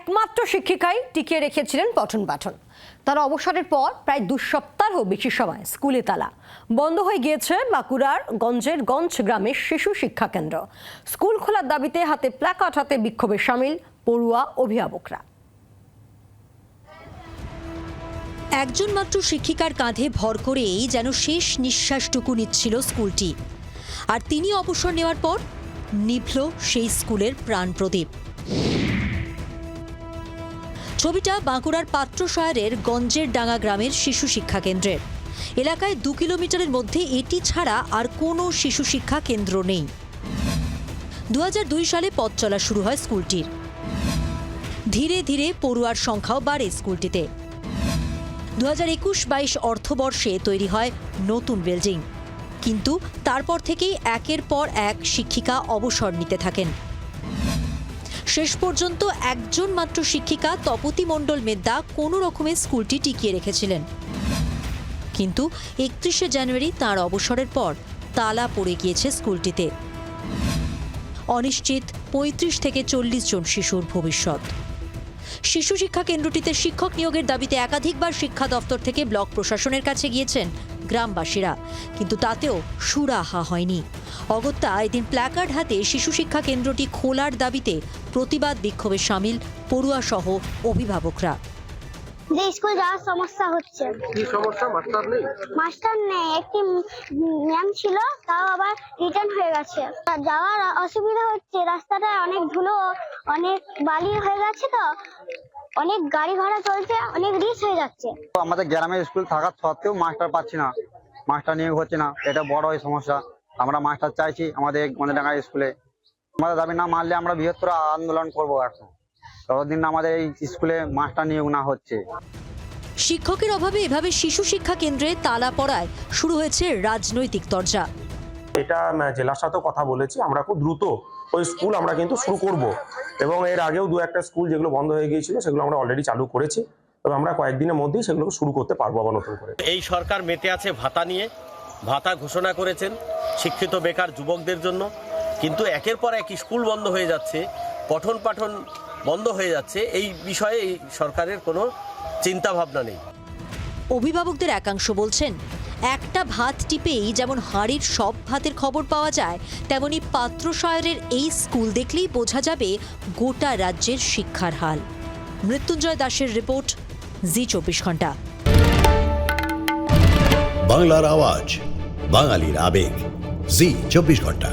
একমাত্র শিক্ষিকাই টিকিয়ে রেখেছিলেন পঠন পাঠন। তার অবসরের পর প্রায় 2 সপ্তাহ বেশি সময় স্কুলে তালা। বন্ধ হয়ে গিয়েছে বাঁকুড়ার গঞ্জের গঞ্জ গ্রামের শিশু শিক্ষা কেন্দ্র। স্কুল খোলার দাবিতে হাতে প্ল্যাকার্ড হাতে বিক্ষোভে সামিল পড়ুয়া অভিভাবকরা। একজন মাত্র শিক্ষিকার কাঁধে ভর করেই যেন শেষ নিঃশ্বাসটুকু নিচ্ছিল স্কুলটি। আর তিনি অবসর নেওয়ার পর নিভল সেই স্কুলের প্রাণ প্রদীপ। ছবিটা বাঁকুড়ার পাত্রশায়ারের গঞ্জের ডাঙ্গা গ্রামের শিশু শিক্ষা কেন্দ্রের। এলাকায় 2 কিলোমিটারের মধ্যে এটি ছাড়া আর কোনো শিশু শিক্ষা কেন্দ্র নেই। 2002 সালে পথ চলা শুরু হয় স্কুলটির। ধীরে ধীরে পড়ুয়ার সংখ্যাও বাড়ে স্কুলটিতে। 2021-22 অর্থবর্ষে তৈরি হয় নতুন বিল্ডিং, কিন্তু তারপর থেকেই একের পর এক শিক্ষিকা অবসর নিতে থাকেন। শেষ পর্যন্ত একজন মাত্র শিক্ষিকা তপতি মণ্ডল মেদ্দা কোনো রকমে স্কুলটি টিকিয়ে রেখেছিলেন। কিন্তু 31শে জানুয়ারি তাঁর অবসরের পর তালা পড়ে গিয়েছে স্কুলটিতে। অনিশ্চিত 35 থেকে 40 জন শিশুর ভবিষ্যৎ। শিশু শিক্ষা কেন্দ্রটিতে শিক্ষক নিয়োগের দাবিতে একাধিকবার শিক্ষা দপ্তর থেকে ব্লক প্রশাসনের কাছে গিয়েছেন গ্রামবাসীরা, কিন্তু তাতেও সুরাহা হয়নি। অগত্যা এদিন প্ল্যাকার্ড হাতে শিশু শিক্ষা কেন্দ্রটি খোলার দাবিতে প্রতিবাদ বিক্ষোভে সামিল পড়ুয়া সহ অভিভাবকরা। যে স্কুল যাওয়ার সমস্যা হচ্ছে। কি সমস্যা? মাস্টার নেই, একটি ম্যাম ছিল, তাও আবার রিটার্ন হয়ে গেছে। যাওয়ার অসুবিধা হচ্ছে, রাস্তাটা অনেক ধুলো, অনেক বালি হয়ে গেছে, তো অনেক গাড়ি ভাড়া চলছে, অনেক রিস্ক হয়ে যাচ্ছে। আমাদের গ্রামের স্কুল থাকার সত্ত্বেও মাস্টার পাচ্ছি না, মাস্টার নিয়োগ হচ্ছে না, এটা বড় সমস্যা। আমরা মাস্টার চাইছি আমাদের ডাঙ্গা স্কুলে। আমাদের দাবি না মানলে আমরা বৃহত্তর আন্দোলন করবো। এখন ততদিন আমাদের এই স্কুলে মাস্টার নিয়োগ না হচ্ছে। শিক্ষকের অভাবে এভাবে শিশু শিক্ষা কেন্দ্রে তালা পড়ায় শুরু হয়েছে রাজনৈতিক তরজা। এটা জেলার সাথে কথা বলেছি, আমরা খুব দ্রুত ওই স্কুল আমরা কিন্তু শুরু করব, এবং এর আগেও 2-1টা স্কুল যেগুলো বন্ধ হয়ে গিয়েছিল সেগুলো আমরা অলরেডি চালু করেছি, এবং আমরা কয়েকদিনের মধ্যেই সেগুলোকে শুরু করতে পারবো আবার নতুন করে। এই সরকার মেতে আছে ভাতা নিয়ে, ভাতা ঘোষণা করেছেন শিক্ষিত বেকার যুবকদের জন্য, কিন্তু একের পর এক স্কুল বন্ধ হয়ে যাচ্ছে, পঠন পাঠন বন্ধ হয়ে যাচ্ছে। এই বিষয়ে এই সরকারের কোনো চিন্তা ভাবনা নেই। অভিভাবকদের একাংশ বলছেন, একটা ভাত টিপেই যেমন হাঁড়ির সব ভাতের খবর পাওয়া যায়, তেমনি পাত্রশায়ারের এই স্কুল দেখলেই বোঝা যাবে গোটা রাজ্যের শিক্ষার হাল। মৃত্যুঞ্জয় দাসের রিপোর্ট, জি 24 ঘন্টা। বাংলার আওয়াজ, বাঙালির আবেগ, জি 24 ঘন্টা।